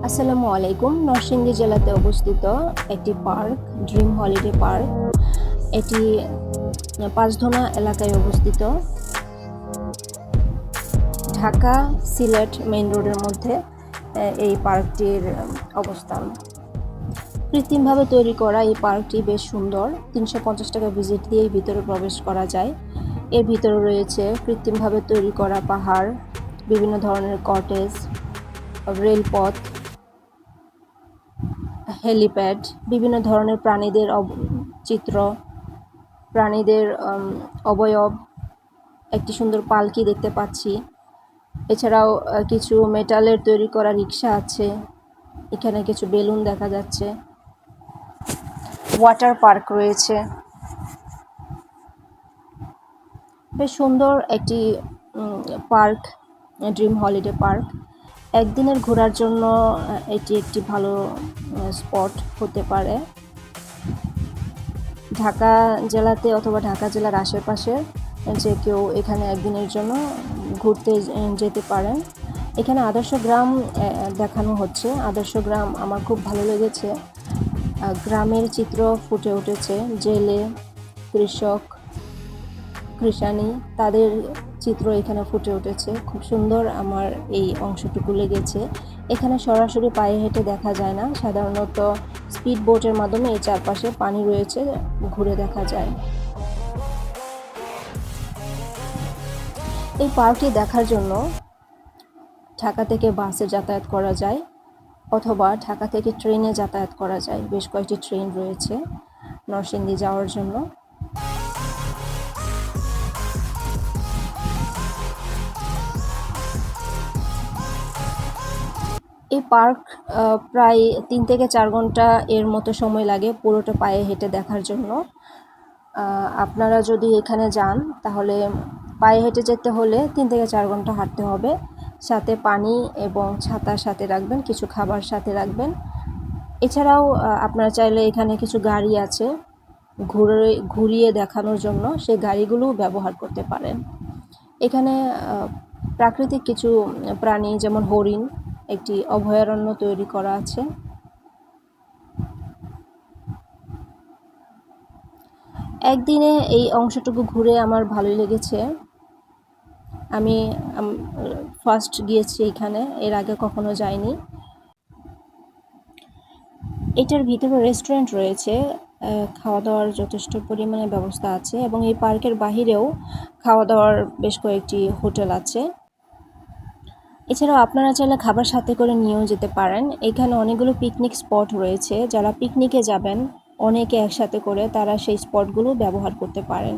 আসসালামু আলাইকুম। নরসিংদী জেলাতে অবস্থিত একটি পার্ক, ড্রিম হলিডে পার্ক। এটি পাঁচধনা এলাকায় অবস্থিত। ঢাকা সিলেট মেইন রোডের মধ্যে এই পার্কটির অবস্থান। কৃত্রিমভাবে তৈরি করা এই পার্কটি বেশ সুন্দর। 350 টাকা ভিজিট দিয়েই ভিতরে প্রবেশ করা যায়। এর ভিতরে রয়েছে কৃত্রিমভাবে তৈরি করা পাহাড়, বিভিন্ন ধরনের কটেজ, রেলপথ, হেলিপ্যাড, বিভিন্ন ধরনের প্রাণীদের চিত্র, প্রাণীদের অবয়ব, একটি সুন্দর পালকি দেখতে পাচ্ছি। এছাড়াও কিছু মেটালের তৈরি করা রিক্সা আছে। এখানে কিছু বেলুন দেখা যাচ্ছে। ওয়াটার পার্ক রয়েছে। বেশ সুন্দর একটি পার্ক, ড্রিম হলিডে পার্ক। একদিনের ঘোরার জন্য এটি একটি ভালো স্পট হতে পারে। ঢাকা জেলাতে অথবা ঢাকা জেলার আশেপাশে যে কেউ এখানে একদিনের জন্য ঘুরতে যেতে পারেন। এখানে আদর্শ গ্রাম দেখানো হচ্ছে। আদর্শ গ্রাম আমার খুব ভালো লেগেছে। গ্রামের চিত্র ফুটে উঠেছে। জেলে, কৃষক, কৃষানি, তাদের চিত্র এখানে ফুটে উঠেছে। খুব সুন্দর আমার এই অংশটুকু লেগেছে। এখানে সরাসরি পায়ে হেঁটে দেখা যায় না, সাধারণত স্পিড বোটের মাধ্যমে এই চারপাশে পানি রয়েছে, ঘুরে দেখা যায়। এই পার্কটি দেখার জন্য ঢাকা থেকে বাসে যাতায়াত করা যায় অথবা ঢাকা থেকে ট্রেনে যাতায়াত করা যায়। বেশ কয়েকটি ট্রেন রয়েছে নরসিংদী যাওয়ার জন্য। এই পার্ক প্রায় 3 থেকে 4 ঘন্টা এর মতো সময় লাগে পুরোটা পায়ে হেঁটে দেখার জন্য। আপনারা যদি এখানে যান তাহলে পায়ে হেঁটে যেতে হলে 3 থেকে 4 ঘন্টা হাঁটতে হবে। সাথে পানি এবং ছাতা সাথে রাখবেন, কিছু খাবার সাথে রাখবেন। এছাড়াও আপনারা চাইলে এখানে কিছু গাড়ি আছে ঘুরিয়ে দেখানোর জন্য, সেই গাড়িগুলোও ব্যবহার করতে পারেন। এখানে প্রাকৃতিক কিছু প্রাণী যেমন হরিণ, একটি অভয়ারণ্য তৈরি করা আছে। একদিনে এই অংশটুকু ঘুরে আমার ভালোই লেগেছে। আমি ফার্স্ট গিয়েছি এখানে, এর আগে কখনো যাইনি। এটার ভিতরে রেস্টুরেন্ট রয়েছে, খাওয়া দাওয়ার যথেষ্ট পরিমাণে ব্যবস্থা আছে এবং এই পার্কের বাহিরেও খাওয়া দাওয়ার বেশ কয়েকটি হোটেল আছে। এছাড়াও আপনারা চাইলে খাবার সাথে করে নিয়েও যেতে পারেন। এখানে অনেকগুলো পিকনিক স্পট রয়েছে। যারা পিকনিকে যাবেন অনেকে একসাথে করে, তারা সেই স্পটগুলো ব্যবহার করতে পারেন।